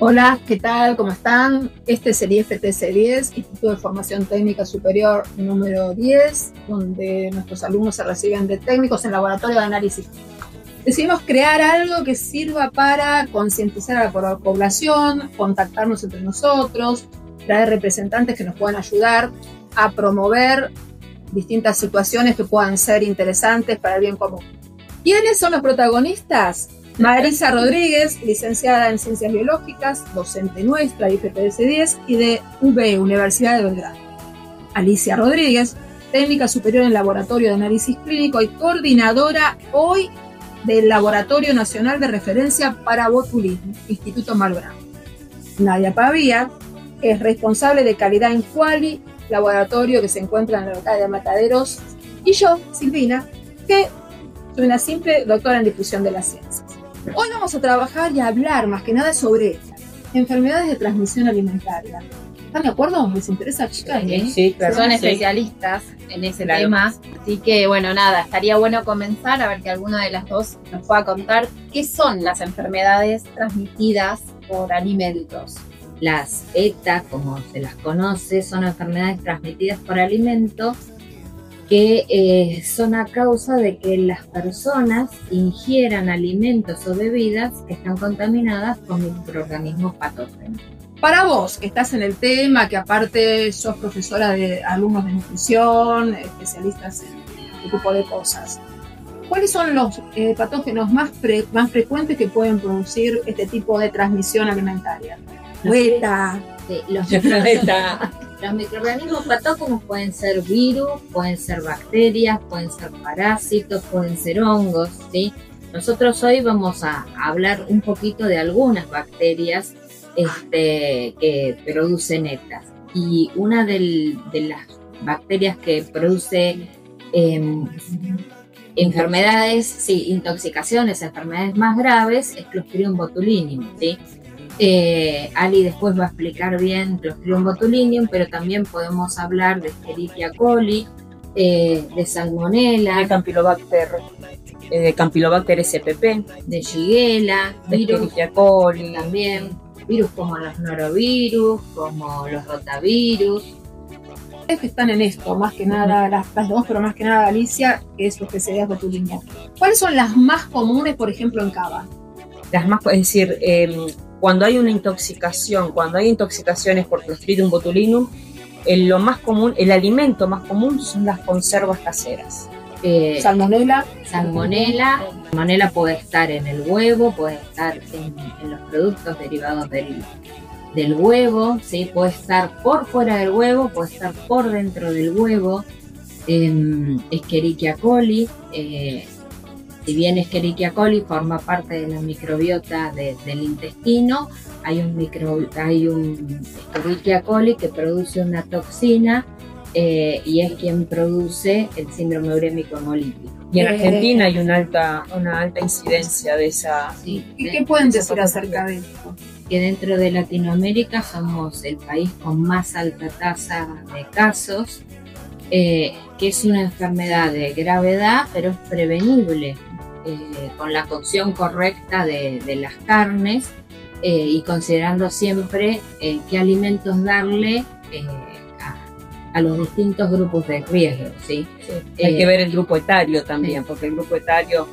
Hola, ¿qué tal? ¿Cómo están? Este es el IFTC 10, Instituto de Formación Técnica Superior número 10, donde nuestros alumnos se reciben de técnicos en laboratorio de análisis. Decidimos crear algo que sirva para concientizar a la población, contactarnos entre nosotros, traer representantes que nos puedan ayudar a promover distintas situaciones que puedan ser interesantes para el bien común. ¿Quiénes son los protagonistas? Marisa Rodríguez, licenciada en Ciencias Biológicas, docente nuestra de IFTC 10 y de UB, Universidad de Belgrano. Alicia Rodríguez, técnica superior en Laboratorio de Análisis Clínico y coordinadora hoy del Laboratorio Nacional de Referencia para Botulismo, Instituto Malbrán. Nadia Pavía es responsable de calidad en Quali, laboratorio que se encuentra en la localidad de Mataderos. Y yo, Silvina, que soy una simple doctora en difusión de las ciencias. Hoy vamos a trabajar y a hablar más que nada sobre enfermedades de transmisión alimentaria. ¿Están de acuerdo? ¿Les interesa, chicas? Sí, claro. Son especialistas en ese tema. Así que, bueno, nada, estaría bueno comenzar a ver que alguna de las dos nos pueda contar qué son las enfermedades transmitidas por alimentos. Las ETA, como se las conoce, son enfermedades transmitidas por alimentos que son a causa de que las personas ingieran alimentos o bebidas que están contaminadas con microorganismos patógenos. Para vos, que estás en el tema, que aparte sos profesora de alumnos de nutrición, especialistas en este tipo de cosas, ¿cuáles son los patógenos más frecuentes que pueden producir este tipo de transmisión alimentaria? ETA. Los microorganismos patógenos pueden ser virus, pueden ser bacterias, pueden ser parásitos, pueden ser hongos, ¿sí? Nosotros hoy vamos a hablar un poquito de algunas bacterias que producen ETA. Y una de las bacterias que produce enfermedades, sí, intoxicaciones, enfermedades más graves, es Clostridium botulinum, ¿sí? Ali después va a explicar bien Clostridium botulinum, pero también podemos hablar de Escherichia coli, de Salmonella, de Campylobacter spp, de Shigella, de Escherichia coli también, virus como los norovirus, como los rotavirus. Que están en esto, más que nada las dos, pero más que nada Alicia, que es Escherichia botulinum. ¿Cuáles son las más comunes, por ejemplo, en cava? Las más, es decir, cuando hay una intoxicación, cuando hay intoxicaciones por Clostridium botulinum, lo más común, el alimento más común son las conservas caseras. Salmonella puede estar en el huevo, puede estar en los productos derivados del huevo, ¿sí? Puede estar por fuera del huevo, puede estar por dentro del huevo. Escherichia coli, si bien Escherichia coli forma parte de la microbiota del intestino, hay un Escherichia coli que produce una toxina y es quien produce el síndrome urémico hemolítico. Y en Argentina hay una alta incidencia de esa. Sí. ¿Y qué pueden decir acerca de esto? Que dentro de Latinoamérica somos el país con más alta tasa de casos, que es una enfermedad de gravedad, pero es prevenible con la cocción correcta de las carnes y considerando siempre qué alimentos darle a los distintos grupos de riesgo, ¿sí? Sí. Hay que ver el grupo etario también, porque el grupo etario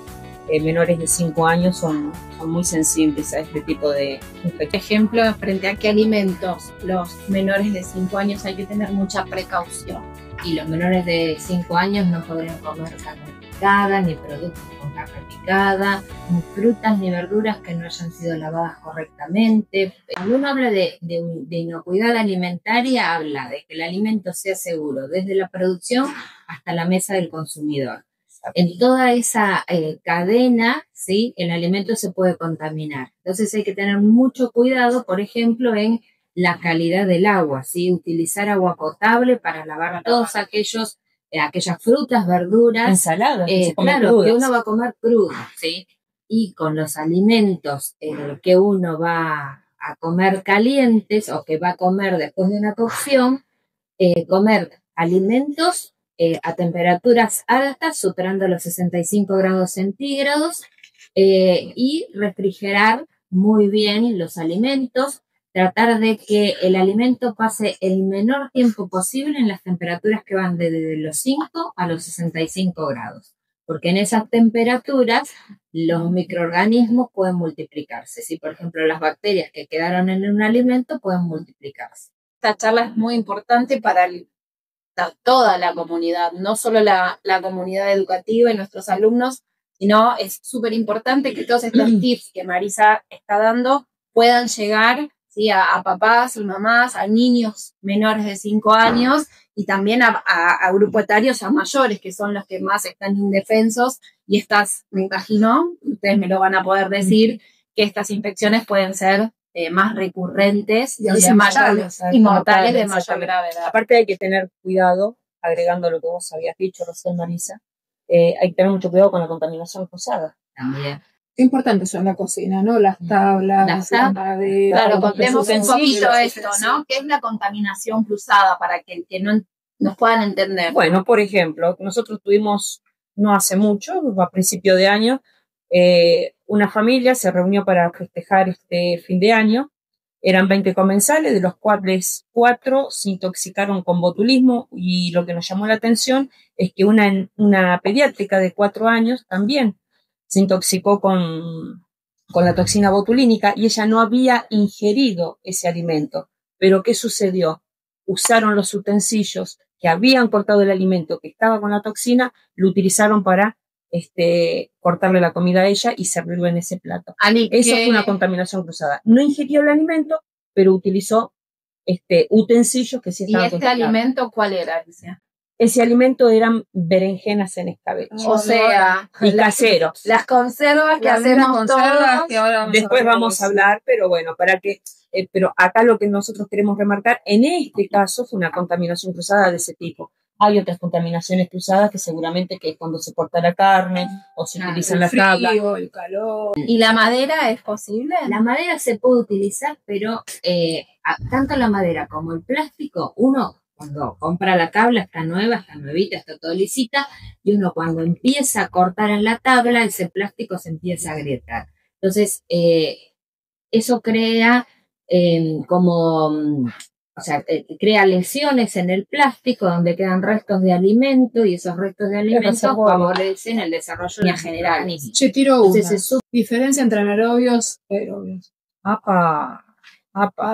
menores de 5 años son muy sensibles a este tipo de infecciones. Por ejemplo, frente a qué alimentos los menores de 5 años hay que tener mucha precaución. Y los menores de 5 años no podrán comer carne picada, ni productos con carne picada, ni frutas ni verduras que no hayan sido lavadas correctamente. Cuando uno habla de inocuidad alimentaria, habla de que el alimento sea seguro, desde la producción hasta la mesa del consumidor. En toda esa cadena, ¿sí?, el alimento se puede contaminar. Entonces hay que tener mucho cuidado, por ejemplo, en la calidad del agua, ¿sí? Utilizar agua potable para lavar todos aquellas frutas, verduras, ensaladas, claro, que uno va a comer crudo, ¿sí? Y con los alimentos que uno va a comer calientes o que va a comer después de una cocción, comer alimentos a temperaturas altas, superando los 65 grados centígrados, y refrigerar muy bien los alimentos, tratar de que el alimento pase el menor tiempo posible en las temperaturas que van desde los 5 a los 65 grados, porque en esas temperaturas los microorganismos pueden multiplicarse. Si, por ejemplo, las bacterias que quedaron en un alimento pueden multiplicarse. Esta charla es muy importante para toda la comunidad, no solo la comunidad educativa y nuestros alumnos, sino es súper importante que todos estos tips que Marisa está dando puedan llegar, ¿sí?, a papás y mamás, a niños menores de 5 años y también a grupos etarios ya mayores, que son los que más están indefensos, y estas, me imagino, ustedes me lo van a poder decir, que estas infecciones pueden ser más recurrentes y de mortales de mayor gravedad. Aparte hay que tener cuidado, agregando lo que vos habías dicho recién, Marisa, hay que tener mucho cuidado con la contaminación cruzada. También. Qué importante son la cocina, ¿no? Las tablas, la madera. Claro, contemos un poquito esto, ¿no? ¿Qué es la contaminación cruzada para que no nos puedan entender? Bueno, por ejemplo, nosotros tuvimos, no hace mucho, a principio de año, una familia se reunió para festejar este fin de año. Eran 20 comensales, de los cuales 4 se intoxicaron con botulismo, y lo que nos llamó la atención es que una pediátrica de 4 años también se intoxicó con la toxina botulínica, y ella no había ingerido ese alimento. Pero ¿qué sucedió? Usaron los utensilios que habían cortado el alimento que estaba con la toxina, lo utilizaron para cortarle la comida a ella y servirlo en ese plato. Eso fue una contaminación cruzada. No ingirió el alimento, pero utilizó utensilios que sí estaban contaminados. ¿Y alimento cuál era, Alicia? Ese alimento eran berenjenas en escabeche. O sea, y caseros. Las conservas que hacemos todos. Después vamos a hablar, pero bueno, pero acá lo que nosotros queremos remarcar, en este caso fue una contaminación cruzada de ese tipo. Hay otras contaminaciones cruzadas que seguramente que es cuando se corta la carne o se utilizan las tablas. El calor. ¿Y la madera es posible? La madera se puede utilizar, pero tanto la madera como el plástico, uno cuando compra la tabla está nueva, está nuevita, está todo lisita, y uno cuando empieza a cortar en la tabla, ese plástico se empieza a agrietar. Entonces, eso crea crea lesiones en el plástico donde quedan restos de alimento, y esos restos de alimento favorecen el desarrollo en general. Che, tiro una. Diferencia entre anaerobios y aerobios. A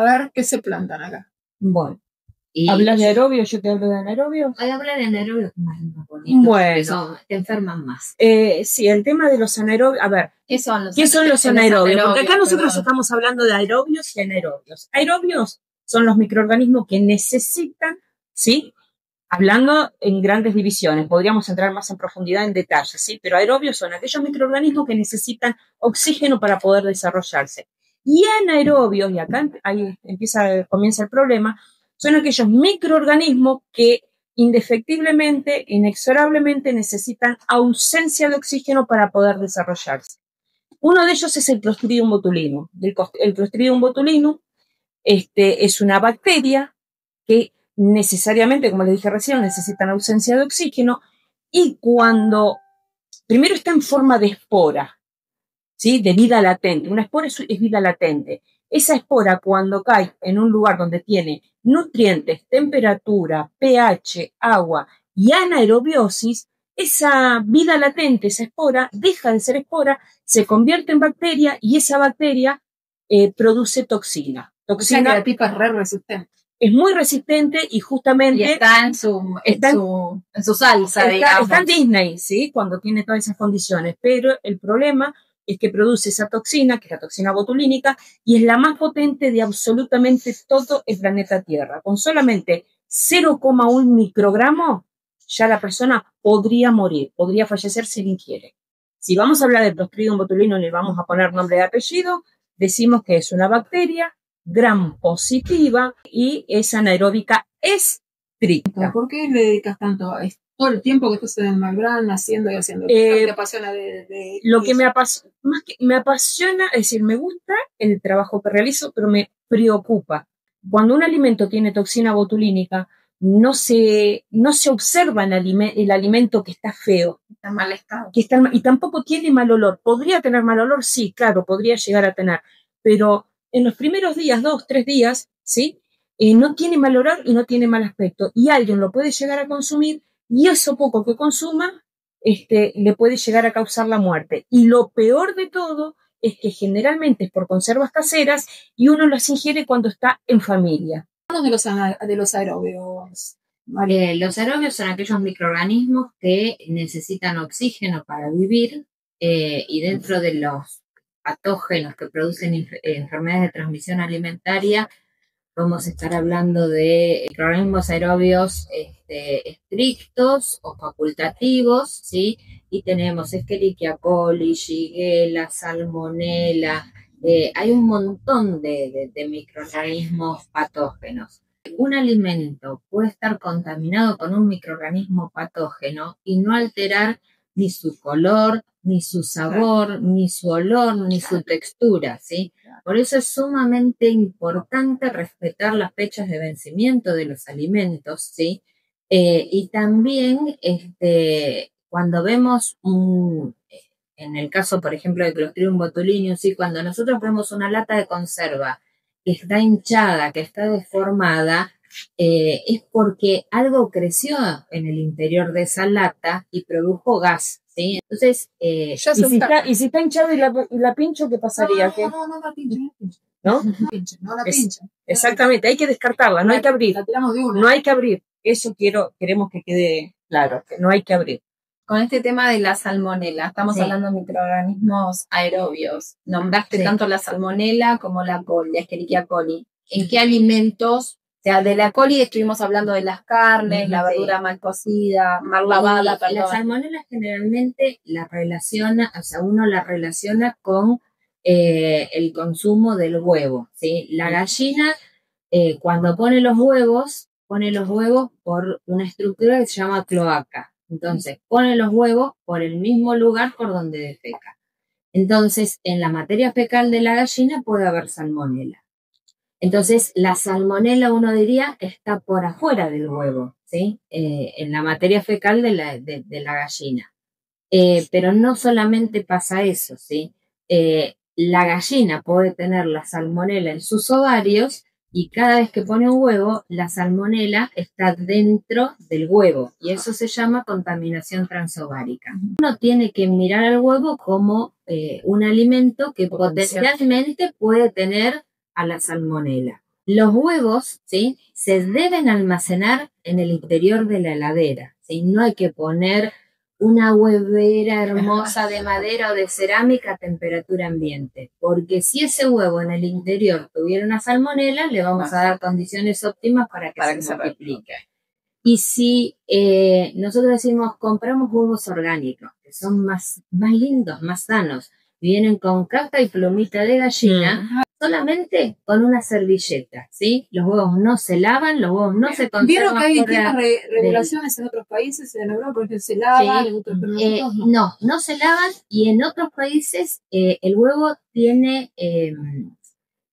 ver, ¿qué se plantan acá? Bueno. ¿Hablas de aerobios? Yo te hablo de anaerobios. Voy a hablar de anaerobios más bonitos. Bueno. Te enferman más. Sí, el tema de los anaerobios. A ver, ¿qué son los anaerobios? Porque acá nosotros estamos hablando de aerobios y anaerobios. Aerobios son los microorganismos que necesitan, ¿sí? Hablando en grandes divisiones, podríamos entrar más en profundidad en detalles, ¿sí? Pero aerobios son aquellos microorganismos que necesitan oxígeno para poder desarrollarse. Y anaerobios, y acá ahí comienza el problema, son aquellos microorganismos que indefectiblemente, inexorablemente necesitan ausencia de oxígeno para poder desarrollarse. Uno de ellos es el Clostridium botulinum. El Clostridium botulinum es una bacteria que necesariamente, como les dije recién, necesitan ausencia de oxígeno, y cuando primero está en forma de espora, ¿sí? De vida latente. Una espora es vida latente. Esa espora, cuando cae en un lugar donde tiene nutrientes, temperatura, pH, agua y anaerobiosis, esa vida latente, esa espora, deja de ser espora, se convierte en bacteria, y esa bacteria produce toxina. O sea que la tipa es re resistente. Es muy resistente, y justamente... Y está en su salsa, digamos. Está en Disney, ¿sí? Cuando tiene todas esas condiciones. Pero el problema es que produce esa toxina, que es la toxina botulínica, y es la más potente de absolutamente todo el planeta Tierra. Con solamente 0,1 microgramo, ya la persona podría morir, podría fallecer si la ingiere. Si vamos a hablar de Clostridium botulinum y le vamos a poner nombre y apellido, decimos que es una bacteria gram positiva y es anaeróbica estricta. ¿Por qué le dedicas tanto a esto? Todo el tiempo que estás en el Malbrán haciendo y haciendo. ¿Qué te apasiona lo que me apasiona, es decir, me gusta el trabajo que realizo, pero me preocupa. Cuando un alimento tiene toxina botulínica, no se observa en el alimento que está feo. Está en mal estado. Y tampoco tiene mal olor. ¿Podría tener mal olor? Sí, claro, podría llegar a tener. pero en los primeros días, 2, 3 días, ¿sí? No tiene mal olor y no tiene mal aspecto. Y alguien lo puede llegar a consumir y eso poco que consuma le puede llegar a causar la muerte. Y lo peor de todo es que generalmente es por conservas caseras y uno las ingiere cuando está en familia. De los aerobios. Los aerobios son aquellos microorganismos que necesitan oxígeno para vivir y dentro de los patógenos que producen enfermedades de transmisión alimentaria, vamos a estar hablando de microorganismos aerobios estrictos o facultativos, ¿sí? Y tenemos Escherichia coli, Shigella, Salmonella, hay un montón de microorganismos patógenos. Un alimento puede estar contaminado con un microorganismo patógeno y no alterar ni su color, ni su sabor, ni su olor, ni su textura, ¿sí? Por eso es sumamente importante respetar las fechas de vencimiento de los alimentos, ¿sí? Y también cuando vemos en el caso, por ejemplo, de Clostridium botulinum, ¿sí? Cuando nosotros vemos una lata de conserva que está hinchada, que está deformada, es porque algo creció en el interior de esa lata y produjo gas, ¿sí? Entonces, y si está hinchado y la pincho, ¿qué pasaría? No la pinche. ¿No? No la pinche. Exactamente, hay que descartarla, no hay que abrir. La tiramos de una. No hay que abrir. Eso queremos que quede claro, que no hay que abrir. Con este tema de la salmonela, estamos hablando de microorganismos aerobios. Nombraste tanto la salmonela como la coli, la Escherichia coli. ¿En qué alimentos? O sea, de la coli estuvimos hablando de las carnes, la verdura mal cocida, mal lavada, perdón. La salmonela generalmente uno la relaciona con el consumo del huevo, ¿sí? La gallina, cuando pone los huevos por una estructura que se llama cloaca. Entonces, pone los huevos por el mismo lugar por donde defeca. Entonces, en la materia fecal de la gallina puede haber salmonela. Entonces, la salmonela, uno diría, está por afuera del huevo, ¿sí? En la materia fecal de la gallina. Pero no solamente pasa eso, ¿sí? La gallina puede tener la salmonela en sus ovarios y cada vez que pone un huevo, la salmonela está dentro del huevo y eso se llama contaminación transovárica. Uno tiene que mirar al huevo como un alimento que potencialmente puede tener a la salmonela. Los huevos, ¿sí? Se deben almacenar en el interior de la heladera, ¿sí? No hay que poner una huevera hermosa de madera o de cerámica a temperatura ambiente, porque si ese huevo en el interior tuviera una salmonela, le vamos a dar condiciones óptimas para que se multiplique. Y si nosotros decimos, compramos huevos orgánicos, que son más lindos, más sanos, vienen con caca y plumita de gallina, solamente con una servilleta, ¿sí? Los huevos no se lavan, los huevos no se conservan. ¿Vieron que hay distintas regulaciones en otros países, en Europa, porque se lavan? Sí. No se lavan y en otros países el huevo tiene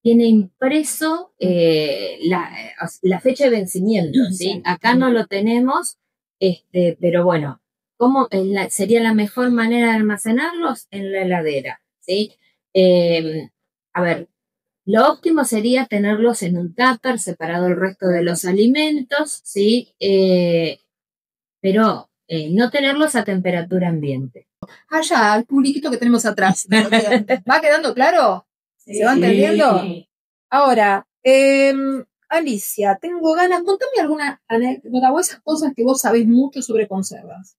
impreso la fecha de vencimiento, ¿sí? Acá no lo tenemos, pero bueno, ¿cómo sería la mejor manera de almacenarlos? En la heladera, ¿sí? A ver, lo óptimo sería tenerlos en un tupper separado del resto de los alimentos, ¿sí? Pero no tenerlos a temperatura ambiente. Allá, el publiquito que tenemos atrás. ¿Va quedando claro? Sí. ¿Se va entendiendo? Ahora, Alicia, tengo ganas, contame alguna anécdota o esas cosas que vos sabés mucho sobre conservas.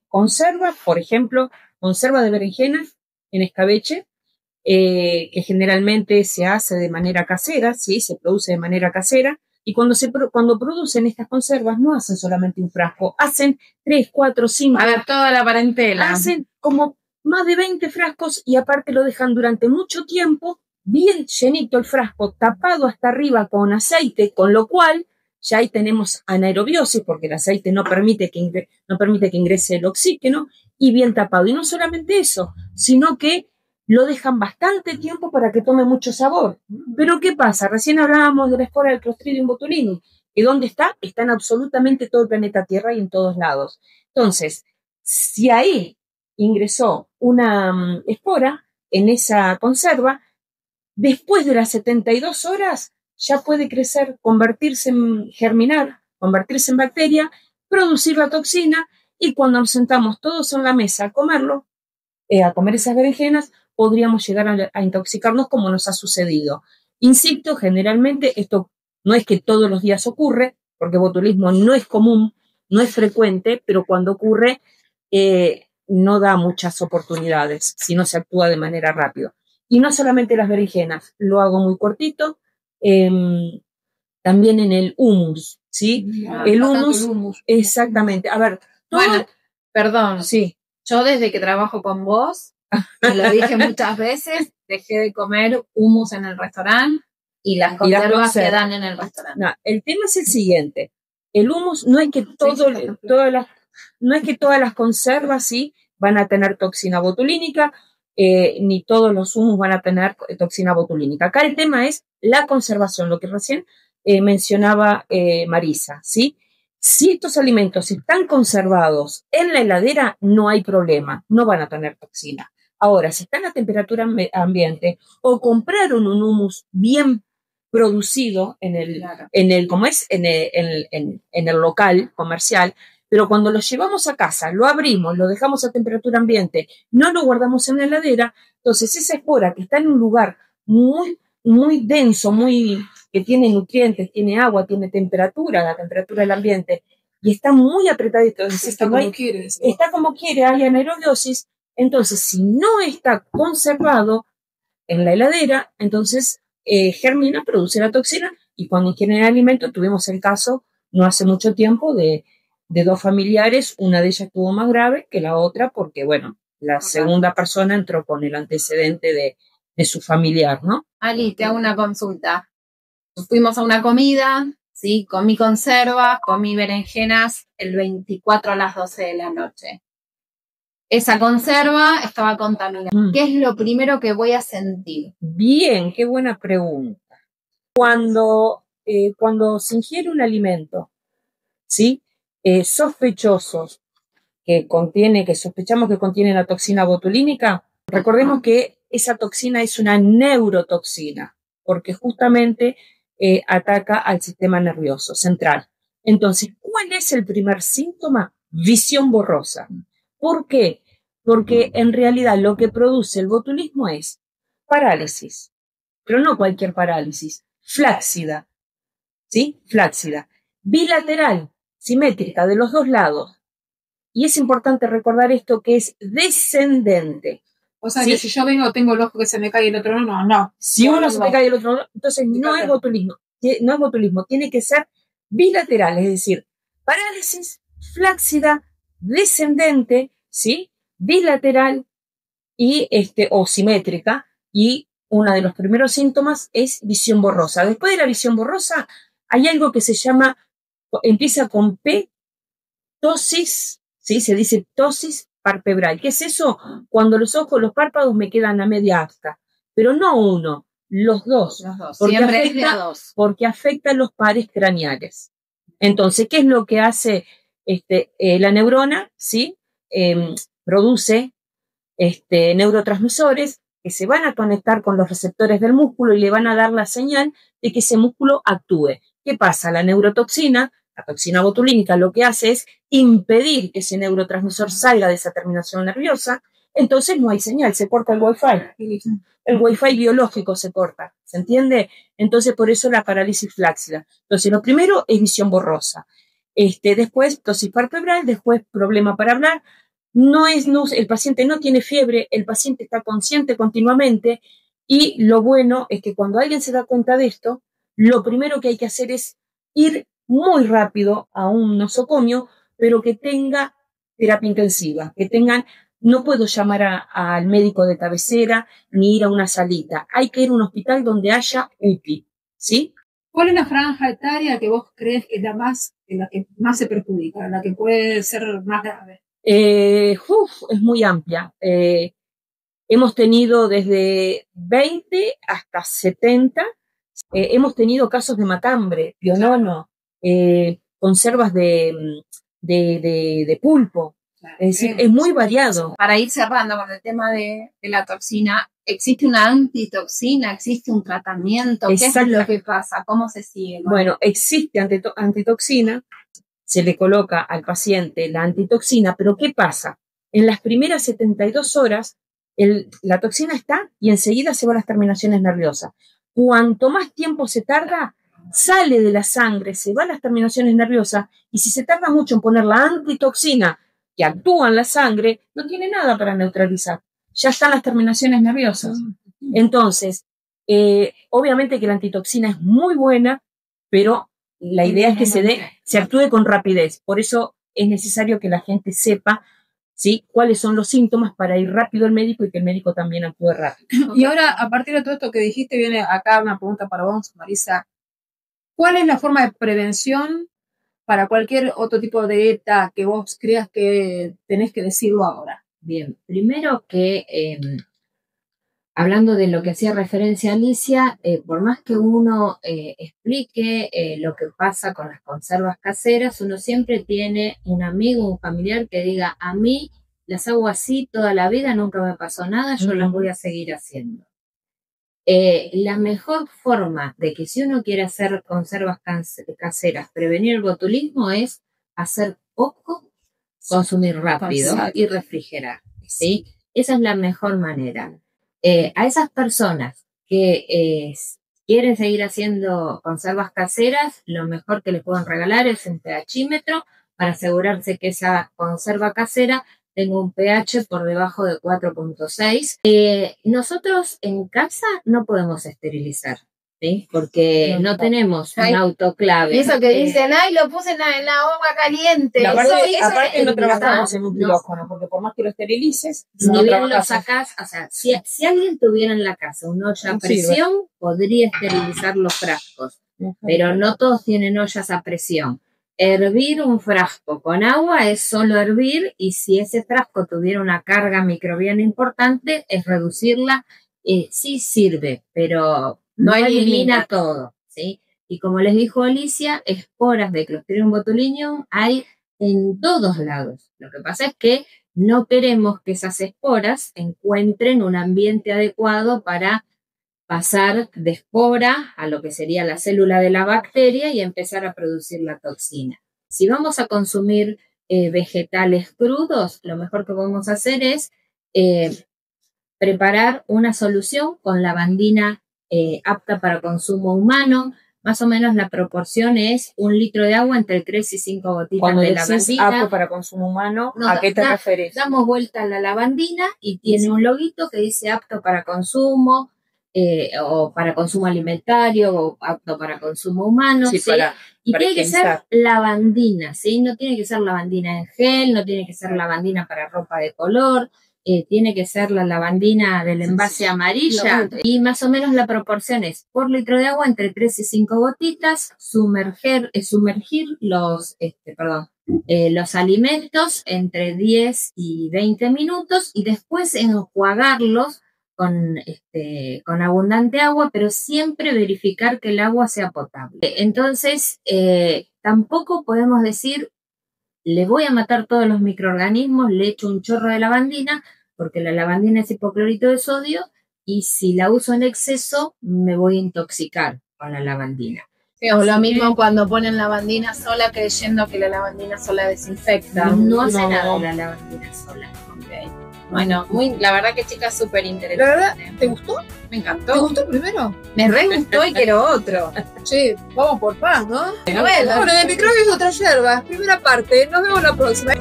Conserva, por ejemplo, conserva de berenjenas en escabeche, que generalmente se hace de manera casera, ¿sí? Se produce de manera casera, y cuando producen estas conservas no hacen solamente un frasco, hacen 3, 4, 5. A ver, toda la parentela. Hacen como más de 20 frascos y aparte lo dejan durante mucho tiempo, bien llenito el frasco, tapado hasta arriba con aceite, con lo cual ya ahí tenemos anaerobiosis, porque el aceite no permite que ingrese el oxígeno, y bien tapado. Y no solamente eso, sino que lo dejan bastante tiempo para que tome mucho sabor. Pero ¿qué pasa? Recién hablábamos de la espora del Clostridium botulinum, que ¿dónde está? Está en absolutamente todo el planeta Tierra y en todos lados. Entonces, si ahí ingresó una espora en esa conserva, después de las 72 horas ya puede crecer, convertirse en germinar, convertirse en bacteria, producir la toxina, y cuando nos sentamos todos en la mesa a comerlo, a comer esas berenjenas, podríamos llegar a intoxicarnos, como nos ha sucedido. Insisto, generalmente esto no es que todos los días ocurre, porque botulismo no es común, no es frecuente, pero cuando ocurre no da muchas oportunidades si no se actúa de manera rápida. Y no solamente las berenjenas, lo hago muy cortito, también en el hummus, ¿sí? El hummus, exactamente. A ver, bueno, perdón. Sí. Yo desde que trabajo con vos, te lo dije muchas veces, dejé de comer hummus en el restaurante y las conservas que dan en el restaurante. No, el tema es el siguiente. El hummus no es que no es que todas las conservas sí van a tener toxina botulínica, ni todos los hummus van a tener toxina botulínica. Acá el tema es la conservación, lo que recién mencionaba Marisa, ¿sí? Si estos alimentos están conservados en la heladera, no hay problema, no van a tener toxina. Ahora, si están a temperatura ambiente o compraron un hummus bien producido en el local comercial, pero cuando lo llevamos a casa, lo abrimos, lo dejamos a temperatura ambiente, no lo guardamos en la heladera, entonces esa espora que está en un lugar muy, muy denso, que tiene nutrientes, tiene agua, tiene temperatura, la temperatura del ambiente, y está muy apretadito. Está como quiere, hay anaerobiosis. Entonces, si no está conservado en la heladera, entonces germina, produce la toxina, y cuando ingieren el alimento, tuvimos el caso no hace mucho tiempo de 2 familiares, una de ellas estuvo más grave que la otra, porque, bueno, la segunda persona entró con el antecedente de su familiar, ¿no? Ali, te hago una consulta. Fuimos a una comida, ¿sí? Comí conservas, comí berenjenas el 24 a las 12 de la noche. Esa conserva estaba contaminada. ¿Qué es lo primero que voy a sentir? Bien, qué buena pregunta. Cuando se ingiere un alimento, ¿sí? Sospechosos que sospechamos que contiene la toxina botulínica, recordemos que esa toxina es una neurotoxina, porque justamente ataca al sistema nervioso central. Entonces, ¿cuál es el primer síntoma? Visión borrosa. ¿Por qué? Porque en realidad lo que produce el botulismo es parálisis, pero no cualquier parálisis, flácida, ¿sí? Flácida, bilateral, simétrica, de los 2 lados. Y es importante recordar esto, que es descendente. O sea, ¿sí? Que si yo tengo el ojo que se me cae y el otro no. Si uno se me cae y el otro no, entonces no es botulismo. No es botulismo, tiene que ser bilateral, es decir, parálisis, flácida, descendente, ¿sí? Bilateral y o simétrica, y uno de los primeros síntomas es visión borrosa. Después de la visión borrosa hay algo que se llama, empieza con P, ptosis, ¿sí? Se dice ptosis palpebral. ¿Qué es eso? Cuando los ojos, los párpados me quedan a media asta, pero no uno, los dos. Porque afecta los pares craneales. Entonces, ¿qué es lo que hace la neurona? ¿Sí? Produce neurotransmisores que se van a conectar con los receptores del músculo y le van a dar la señal de que ese músculo actúe. ¿Qué pasa? La neurotoxina, la toxina botulínica, lo que hace es impedir que ese neurotransmisor salga de esa terminación nerviosa, entonces no hay señal, se corta el wifi. El wifi biológico se corta, ¿se entiende? Entonces por eso la parálisis flácida. Entonces lo primero es visión borrosa. Después ptosis palpebral, después problema para hablar. El paciente no tiene fiebre, el paciente está consciente continuamente, y lo bueno es que cuando alguien se da cuenta de esto, lo primero que hay que hacer es ir muy rápido a un nosocomio, pero que tenga terapia intensiva, no puedo llamar al médico de cabecera ni ir a una salita, hay que ir a un hospital donde haya UTI, ¿sí? ¿Cuál es la franja etaria que vos crees que es la que más se perjudica, la que puede ser más grave? Es muy amplia. Hemos tenido desde 20 hasta 70. Hemos tenido casos de matambre, pionono, conservas de pulpo. Es decir, es muy variado. Para ir cerrando con el tema de la toxina, ¿existe una antitoxina? ¿Existe un tratamiento? ¿Qué es lo que pasa? ¿Cómo se sigue? Bueno, existe antitoxina, se le coloca al paciente la antitoxina, pero ¿qué pasa? En las primeras 72 horas, la toxina está y enseguida se va a las terminaciones nerviosas. Cuanto más tiempo se tarda, sale de la sangre, se va a las terminaciones nerviosas, y si se tarda mucho en poner la antitoxina que actúa en la sangre, no tiene nada para neutralizar. Ya están las terminaciones nerviosas. Entonces, obviamente que la antitoxina es muy buena, pero la idea es que se actúe con rapidez. Por eso es necesario que la gente sepa, ¿sí?, cuáles son los síntomas para ir rápido al médico y que el médico también actúe rápido. Y ahora, a partir de todo esto que dijiste, viene acá una pregunta para vos, Marisa. ¿Cuál es la forma de prevención para cualquier otro tipo de ETA que vos creas que tenés que decirlo ahora? Bien, primero que hablando de lo que hacía referencia Alicia, por más que uno explique lo que pasa con las conservas caseras, uno siempre tiene un amigo, un familiar que diga, a mí las hago así toda la vida, nunca me pasó nada, yo las voy a seguir haciendo. La mejor forma de que si uno quiere hacer conservas caseras, prevenir el botulismo, es hacer poco, consumir rápido y refrigerar, ¿sí? Esa es la mejor manera. A esas personas que quieren seguir haciendo conservas caseras, lo mejor que les pueden regalar es un pHímetro para asegurarse que esa conserva casera tengo un pH por debajo de 4.6. Nosotros en casa no podemos esterilizar, ¿sí? Porque no tenemos un autoclave. Eso que dicen, ay, lo puse en la agua caliente. Aparte no trabajamos en un quirófano, porque por más que lo esterilices, ni bien lo sacás, o sea, si alguien tuviera en la casa una olla a presión, podría esterilizar los frascos, pero no todos tienen ollas a presión. Hervir un frasco con agua es solo hervir, y si ese frasco tuviera una carga microbiana importante, es reducirla. Sí sirve, pero no elimina todo, ¿sí? Y como les dijo Alicia, esporas de Clostridium botulinum hay en todos lados. Lo que pasa es que no queremos que esas esporas encuentren un ambiente adecuado para pasar de espora a lo que sería la célula de la bacteria y empezar a producir la toxina. Si vamos a consumir vegetales crudos, lo mejor que podemos hacer es preparar una solución con lavandina apta para consumo humano. Más o menos la proporción es 1 litro de agua entre 3 y 5 gotitas de lavandina. Cuando apto para consumo humano, ¿a qué te refieres? Damos vuelta a la lavandina y tiene un loguito que dice apto para consumo, o para consumo alimentario, o apto para consumo humano, sí, ¿sí? Y tiene que ser lavandina, ¿sí? No tiene que ser lavandina en gel, no tiene que ser lavandina para ropa de color, tiene que ser la lavandina del envase amarilla, y más o menos la proporción es por litro de agua entre 3 y 5 gotitas, sumergir los alimentos entre 10 y 20 minutos y después enjuagarlos con abundante agua, pero siempre verificar que el agua sea potable. Entonces, tampoco podemos decir, le voy a matar todos los microorganismos, le echo un chorro de lavandina, porque la lavandina es hipoclorito de sodio, y si la uso en exceso, me voy a intoxicar con la lavandina. Sí, o lo mismo cuando ponen lavandina sola creyendo que la lavandina sola desinfecta. No hace nada la lavandina sola. Okay. Bueno, la verdad que chicas, súper interesante. ¿La verdad? ¿Te gustó? Me encantó. ¿Te gustó primero? Me re gustó y quiero otro. Che, vamos por paz, ¿no? Bueno, de microbios y otras hierbas. Primera parte. Nos vemos la próxima.